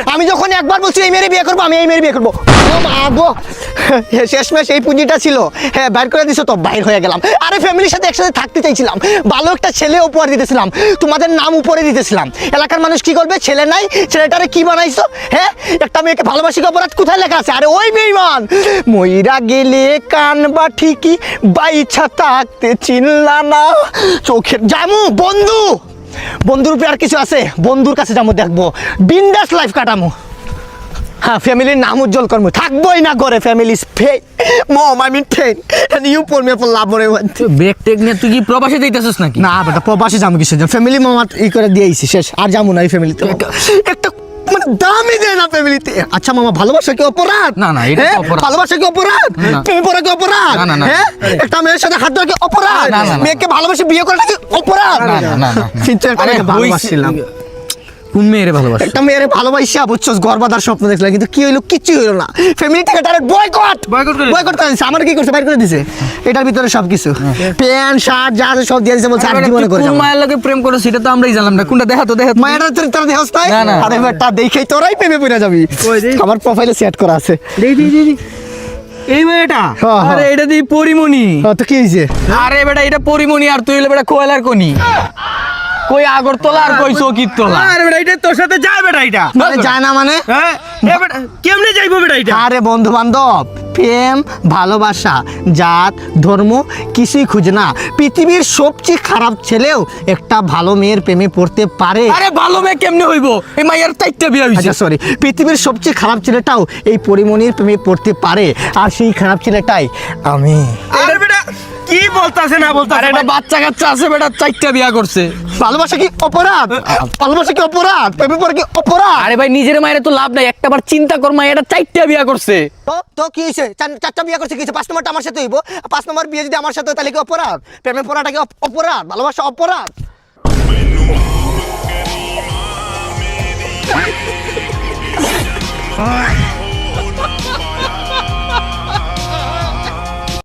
আমি যখন একবার বলছি এই মেরে বিয়ে করবো, আমি এই মেরে বিয়ে করবো, গো শেষমেশ এই পুঁজিটা ছিল, হ্যাঁ বাইর করে দিছো তো, বাইর হয়ে গেলাম। আরে ফ্যামিলির সাথে একসাথে থাকতে চাইছিলাম, ভালো একটা ছেলে উপহার দিতেছিলাম, তোমাদের নাম উপরে দিতেছিলাম। এলাকার মানুষ কি করবে, ছেলে নাই, ছেলেটারে কি বানাইছো? হ্যাঁ একটা মেয়েকে ভালোবাসি অপরাধ কোথায় লেখা আছে? আরে ওই বেঈমান, মইরা গেলে কানবা ঠিকই, বাইছা থাকতে চিনলা না চোখের জামু। বন্ধু, বন্ধুর উপরে আর কিছু আছে? বন্ধুর কাছে যাবো, দেখবো বিন্দাস লাইফ কাটামো। হ্যাঁ ফ্যামিলির নাম উজ্জ্বল করবো, থাকবোই না করে family fake mom I mean fake and you for me for love মনে ব্রেক টেক নিয়ে তুই কি প্রবাসে যাইতেছিস নাকি? না বেটা প্রবাসী যাবো কিছু ফ্যামিলি মামা ই করে দিয়েছি শেষ, আর যাবো না এই ফ্যামিলিতে। একটা মানে দামই দেয় না ফ্যামিলিতে। আচ্ছা মামা ভালোবাসা কি অপরাধ? না না এটা তো অপরাধ। ভালোবাসা কি অপরাধ? প্রেম করা কি অপরাধ? না, না, না। হ্যাঁ একটা মেয়ের সাথে হাত ধরা কি অপরাধ? না, না, না। মেয়েকে ভালোবাসে বিয়ে করাটা কি অপরাধ? না, না, না, না। কিন্তু একটা আরে মেয়েকে ভালোবাসছিলাম, কোন মেয়েরে ভালোবাসা? একটা মেয়ের ভালোবাসা বুঝছো, গর্বাদার স্বপ্ন দেখলাম, কিন্তু কি হইলো, কিচ্ছু হইলো না। ফ্যামিলি থেকে ডাইরেক্ট বয়কট বয়কট করে দিছে। আমার কি করছে, বাইর করে দিছে। এটার ভিতরে সবকিছু প্যান্ট শার্ট যা আছে সব দিয়ে দিছে, বলছে আর জীবনে করে কোন যাবো। মায়ের লগে প্রেম করছিস সেটা তো আমরাই জানলাম না। কোনটা দেখা তো দেখা তো। মায়েরা তোর দেহস নাই? না, না। আরে বেটা দেখেই তোরাই প্রেমে পড়ে যাবি। আমার প্রোফাইলে সেট করা আছে। এই মেয়েটা? হ্যাঁ, হ্যাঁ। আরে এটা দি পরিমণি। তো কি হইছে? আরে বেটা এটা পরিমণি, আর তুই হলে বেটা কোয়েলার কোনি। কই আগরতলা আর কই চকিরতলা। আরে বেটা এটা তোর সাথে যায় বেটা এটা। মানে যায় না মানে? হ্যাঁ এ বেটা কেমনে যাইবো বেটা এটা? আরে বন্ধু বান্ধব, প্রেম ভালোবাসা জাত ধর্ম কিছুই খুঁজে না। পৃথিবীর সবচেয়ে খারাপ ছেলেও একটা ভালো মেয়ের প্রেমে পড়তে পারে। আরে ভালো মেয়ে কেমনে হইবো? এই মাইয়ার চারটা বিয়া হইছে। আচ্ছা সরি, পৃথিবীর সবচেয়ে খারাপ ছেলেটাও এই পরিমণির প্রেমে পড়তে পারে, আর সেই খারাপ ছেলেটাই আমি। আরে বেটা কি বলতাছে না আরে বলতাছে? এটা বাচ্চা কাচ্চা আছে বেটা, চারটা বিয়া করছে। ভালোবাসা কি অপরাধ? ভালোবাসা কি অপরাধ? প্রেমে পড়া কি অপরাধ? আরে ভাই নিজের মায়ের তো লাভ নাই, একটাবার চিন্তা কর, মায়েরা চারটা বিয়া করছে। তো কি হয়েছে? চারটা বিয়ে করছে, কি হয়েছে? 5 নম্বরটা আমার সাথে হইব, 5 নম্বর বিয়ে যদি আমার সাথে হয় তাহলে কি অপরাধ? প্রেমে পড়াটা কি অপরাধ? ভালোবাসা অপরাধ?